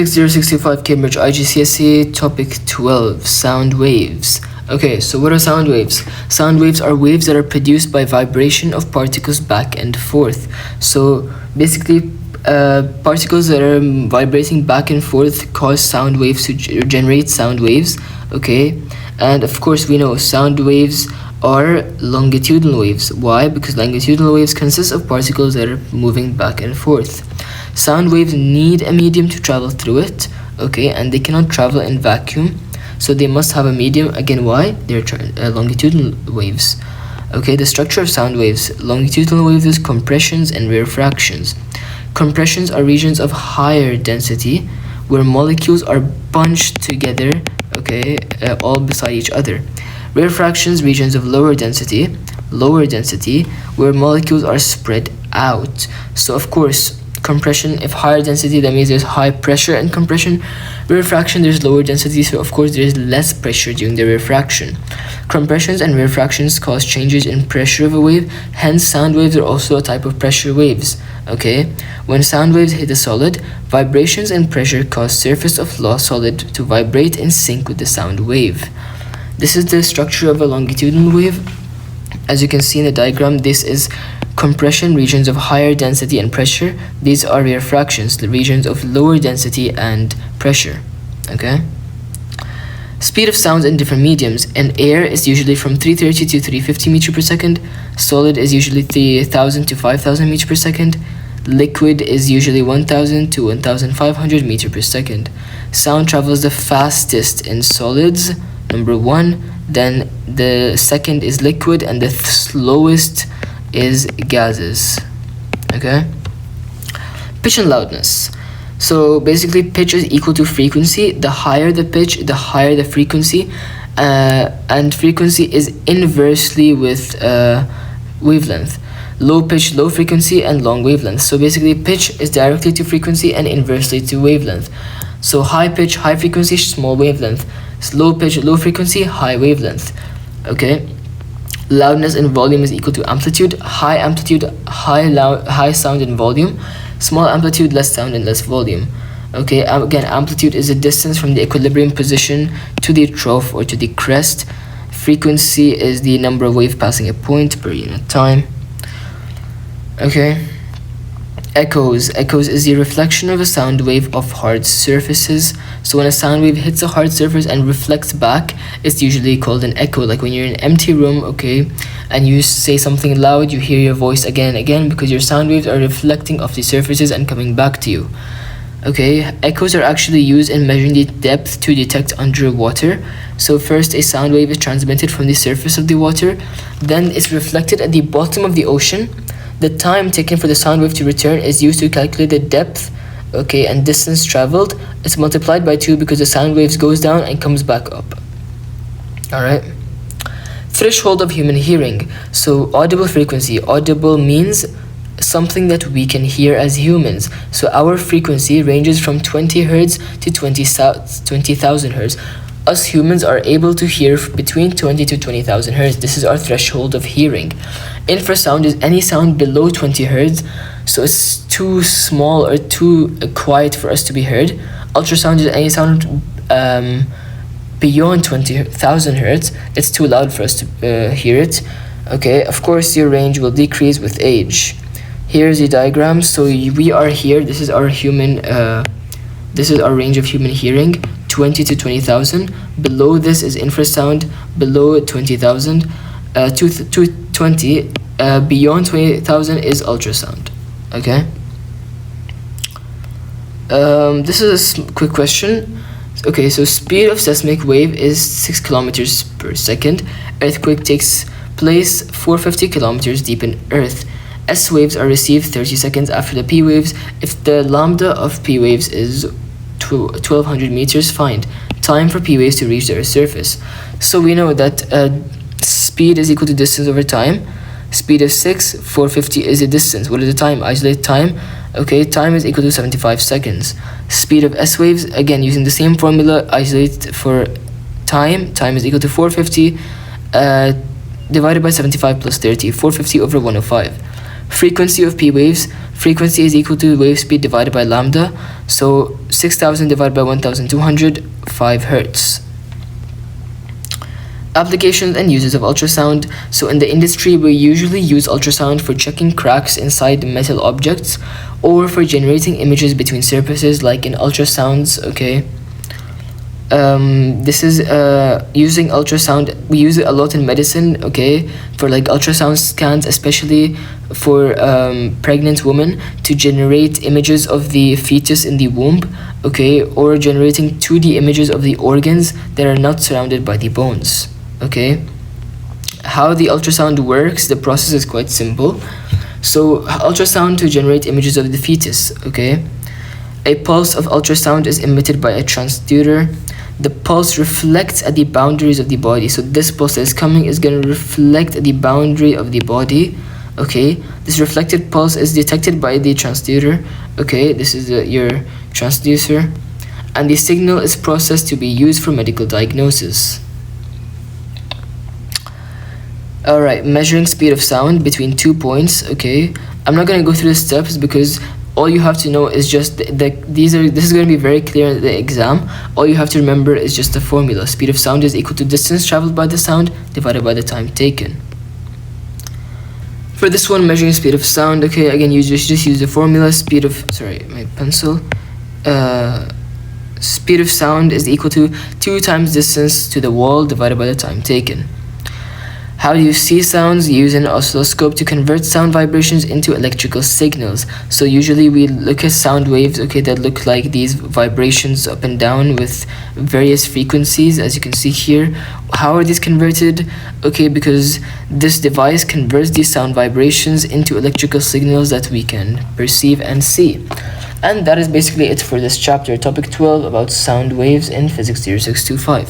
6065 Cambridge IGCSE Topic 12 Sound Waves. Okay, so what are sound waves? Sound waves are waves that are produced by vibration of particles back and forth. So basically, particles that are vibrating back and forth cause sound waves to generate sound waves. Okay, and of course we know sound waves are longitudinal waves. Why? Because longitudinal waves consist of particles that are moving back and forth. Sound waves need a medium to travel through it, okay, and they cannot travel in vacuum, so they must have a medium. Again, why? They're longitudinal waves. Okay, the structure of sound waves. Longitudinal waves is compressions and refractions. Compressions are regions of higher density where molecules are bunched together, okay, all beside each other. Refractions, regions of lower density, where molecules are spread out. So of course, compression, if higher density, that means there's high pressure in compression. Refraction, there's lower density, so of course there's less pressure during the refraction. Compressions and refractions cause changes in pressure of a wave, hence sound waves are also a type of pressure waves. Okay, when sound waves hit a solid, vibrations and pressure cause surface of the solid to vibrate in sync with the sound wave. This is the structure of a longitudinal wave. As you can see in the diagram, this is compression, regions of higher density and pressure. These are refractions, the regions of lower density and pressure. Okay. Speed of sounds in different mediums. In air is usually from 330 to 350 meters per second. Solid is usually 3000 to 5000 meters per second. Liquid is usually 1000 to 1500 meters per second. Sound travels the fastest in solids, number 1. Then the second is liquid, and the slowest is gases. Okay. Pitch and loudness. So basically, pitch is equal to frequency. The higher the pitch, the higher the frequency, and frequency is inversely with wavelength. Low pitch, low frequency, and long wavelength. So basically, pitch is directly to frequency and inversely to wavelength. So high pitch, high frequency, small wavelength. Low pitch, low frequency, high wavelength. Okay. Loudness and volume is equal to amplitude. High amplitude, high sound and volume. Small amplitude, less sound and less volume. Okay, again, amplitude is the distance from the equilibrium position to the trough or to the crest. Frequency is the number of waves passing a point per unit time. Okay. Echoes. Echoes is the reflection of a sound wave of hard surfaces. So when a sound wave hits a hard surface and reflects back, it's usually called an echo. Like when you're in an empty room, okay, and you say something loud, you hear your voice again and again because your sound waves are reflecting off the surfaces and coming back to you. Okay, echoes are actually used in measuring the depth to detect underwater. So first, a sound wave is transmitted from the surface of the water, then it's reflected at the bottom of the ocean. The time taken for the sound wave to return is used to calculate the depth, okay, and distance traveled. It's multiplied by 2 because the sound waves goes down and comes back up. Alright. Threshold of human hearing. So audible frequency. Audible means something that we can hear as humans. So our frequency ranges from 20 hertz to 20,000 hertz. Us humans are able to hear between 20 to 20,000 hertz. This is our threshold of hearing. Infrasound is any sound below 20 hertz, so it's too small or too quiet for us to be heard. Ultrasound is any sound beyond 20,000 hertz. It's too loud for us to hear it. Okay, of course your range will decrease with age. Here's the diagram. So we are here. This is our human. This is our range of human hearing. 20 to 20,000. Below this is infrasound. Below 20,000, 220. Beyond 20,000 is ultrasound. Okay. This is a quick question. Okay, so speed of seismic wave is 6 kilometers per second. Earthquake takes place 450 kilometers deep in Earth. S waves are received 30 seconds after the P waves. If the lambda of P waves is 1200 meters, find time for P waves to reach the Earth's surface. So we know that speed is equal to distance over time. Speed of 6, 450 is the distance. What is the time? Isolate time. Okay, time is equal to 75 seconds. Speed of S waves, again using the same formula, isolate for time. Time is equal to 450 divided by 75 plus 30. 450 over 105. Frequency of P waves. Frequency is equal to wave speed divided by lambda. So 6000 divided by 1200, 5 hertz. Applications and uses of ultrasound. So in the industry, we usually use ultrasound for checking cracks inside metal objects or for generating images between surfaces, like in ultrasounds. Okay, this is using ultrasound. We use it a lot in medicine, okay, for like ultrasound scans, especially for pregnant women, to generate images of the fetus in the womb, okay, or generating 2D images of the organs that are not surrounded by the bones. Okay, how the ultrasound works, the process is quite simple. So ultrasound to generate images of the fetus. Okay, a pulse of ultrasound is emitted by a transducer. The pulse reflects at the boundaries of the body. So this pulse that is coming is going to reflect at the boundary of the body. Okay, this reflected pulse is detected by the transducer. Okay, this is your transducer, and the signal is processed to be used for medical diagnosis. Alright, measuring speed of sound between 2 points. Okay, I'm not going to go through the steps because all you have to know is just this is going to be very clear in the exam. All you have to remember is just the formula. Speed of sound is equal to distance traveled by the sound divided by the time taken. For this one, measuring speed of sound, okay, again, you just use the formula. Speed of sound is equal to 2 times distance to the wall divided by the time taken. How do you see sounds? You use an oscilloscope to convert sound vibrations into electrical signals. So usually we look at sound waves, okay, that look like these vibrations up and down with various frequencies, as you can see here. How are these converted? Okay, because this device converts these sound vibrations into electrical signals that we can perceive and see. And that is basically it for this chapter, topic 12, about sound waves in Physics 0625.